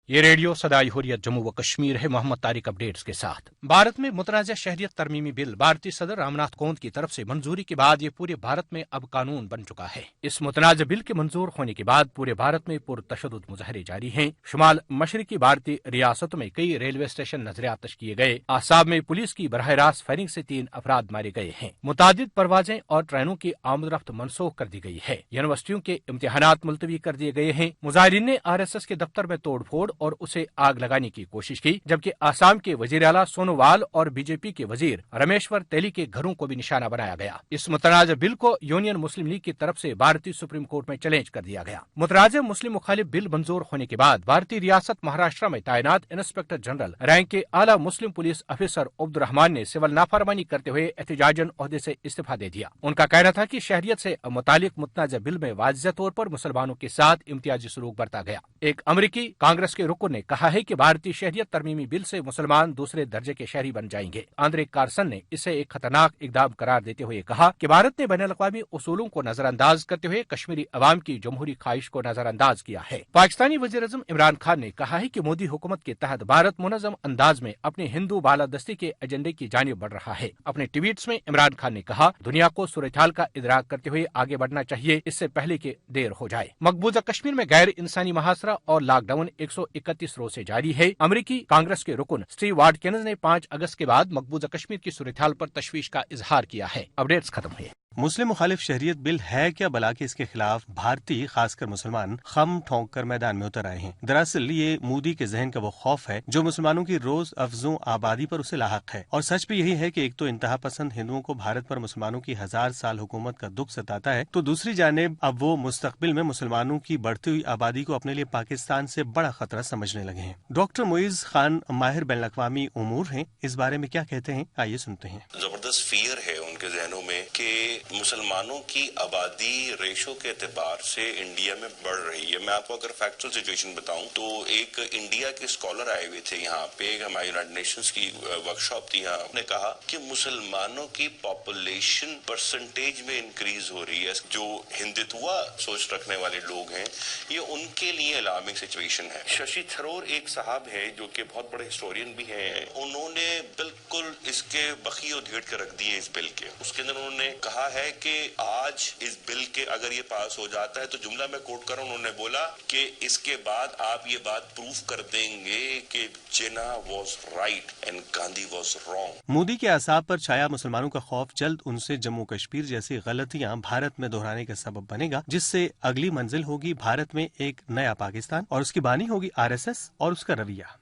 یہ ریڈیو صدائے حریت جموں و کشمیر ہے۔ محمد طارق اپڈیٹس کے ساتھ۔ بھارت میں متنازع شہریت ترمیمی بل بھارتی صدر رام ناتھ کووند کی طرف سے منظوری کے بعد یہ پورے بھارت میں اب قانون بن چکا ہے۔ اس متنازع بل کے منظور ہونے کے بعد پورے بھارت میں پرتشدد مظاہرے جاری ہیں۔ شمال مشرقی بھارتی ریاستوں میں کئی ریلوے اسٹیشن نظریات کیے گئے۔ اعصاب میں پولیس کی براہ راست فائرنگ سے 3 افراد مارے گئے ہیں۔ متعدد پروازیں اور ٹرینوں کی آمد و رفت منسوخ کر دی گئی ہے۔ یونیورسٹیوں کے امتحانات ملتوی کر دیے گئے ہیں۔ مظاہرین نے RSS کے دفتر میں توڑ پھوڑ اور اسے آگ لگانے کی کوشش کی، جبکہ آسام کے وزیر اعلیٰ سونووال اور BJP کے وزیر رمیشور تیلی کے گھروں کو بھی نشانہ بنایا گیا۔ اس متنازع بل کو یونین مسلم لیگ کی طرف سے بھارتی سپریم کورٹ میں چیلنج کر دیا گیا۔ متنازع مسلم مخالف بل منظور ہونے کے بعد بھارتی ریاست مہاراشٹر میں تعینات انسپکٹر جنرل رینک کے اعلیٰ مسلم پولیس افسر عبد الرحمان نے سول نافرمانی کرتے ہوئے احتجاجاً عہدے سے استعفیٰ دے دیا۔ ان کا کہنا تھا کہ شہریت سے متعلق متنازع بل میں واضح طور پر مسلمانوں کے ساتھ امتیازی سلوک برتا گیا۔ ایک امریکی کانگریس کے رکن نے کہا ہے کہ بھارتی شہریت ترمیمی بل سے مسلمان دوسرے درجے کے شہری بن جائیں گے۔ آندرے کارسن نے اسے ایک خطرناک اقدام قرار دیتے ہوئے کہا کہ بھارت نے بین الاقوامی اصولوں کو نظر انداز کرتے ہوئے کشمیری عوام کی جمہوری خواہش کو نظر انداز کیا ہے۔ پاکستانی وزیر اعظم عمران خان نے کہا ہے کہ مودی حکومت کے تحت بھارت منظم انداز میں اپنے ہندو بالادستی کے ایجنڈے کی جانب بڑھ رہا ہے۔ اپنے ٹویٹس میں عمران خان نے کہا، دنیا کو صورتحال کا ادراک کرتے ہوئے آگے بڑھنا چاہیے، اس سے پہلے کہ دیر ہو جائے۔ مقبوضہ کشمیر میں غیر انسانی محاصرہ اور لاک ڈاؤن 131 روز سے جاری ہے۔ امریکی کانگریس کے رکن اسٹیو واٹکنز نے 5 اگست کے بعد مقبوضہ کشمیر کی صورتحال پر تشویش کا اظہار کیا ہے۔ اپڈیٹس ختم ہوئے۔ مسلم مخالف شہریت بل ہے کیا، بلکہ اس کے خلاف بھارتی خاص کر مسلمان خم ٹھونک کر میدان میں اتر آئے ہیں۔ دراصل یہ مودی کے ذہن کا وہ خوف ہے جو مسلمانوں کی روز افزوں آبادی پر اسے لاحق ہے، اور سچ بھی یہی ہے کہ ایک تو انتہا پسند ہندوؤں کو بھارت پر مسلمانوں کی 1000 سال حکومت کا دکھ ستاتا ہے، تو دوسری جانب اب وہ مستقبل میں مسلمانوں کی بڑھتی ہوئی آبادی کو اپنے لیے پاکستان سے بڑا خطرہ سمجھنے لگے ہیں۔ ڈاکٹر معیز خان ماہر بین الاقوامی امور ہیں، اس بارے میں کیا کہتے ہیں، آئیے سنتے ہیں۔ زبردست فیئر ہے ان کے ذہنوں میں کہ مسلمانوں کی آبادی ریشو کے اعتبار سے انڈیا میں بڑھ رہی ہے۔ میں آپ کو اگر فیکچوئل سچویشن بتاؤں تو ایک انڈیا کے اسکالر آئے ہوئے تھے یہاں پہ، ہماری یونائیٹڈ نیشنز کی ورکشاپ تھی یہاں، نے کہا کہ مسلمانوں کی پاپولیشن پرسنٹیج میں انکریز ہو رہی ہے۔ جو ہندتوا سوچ رکھنے والے لوگ ہیں، یہ ان کے لیے الارمنگ سچویشن ہے۔ ششی تھرور ایک صاحب ہے جو کہ بہت بڑے ہسٹورین بھی ہیں، انہوں نے بالکل اس کے بخی و دھیڑ کے رکھ دیے اس بل کے۔ اس کے اندر انہوں نے کہا ہے کہ آج اس بل کے اگر یہ پاس ہو جاتا ہے تو جملہ میں کوٹ کر انہوں نے بولا کہ اس کے بعد آپ یہ بات پروف کر دیں گے کہ Jinnah was right and Gandhi was wrong. Modi کے اعصاب پر چھایا مسلمانوں کا خوف جلد ان سے جموں کشمیر جیسی غلطیاں بھارت میں دہرانے کا سبب بنے گا، جس سے اگلی منزل ہوگی بھارت میں ایک نیا پاکستان، اور اس کی بانی ہوگی RSS اور اس کا رویہ۔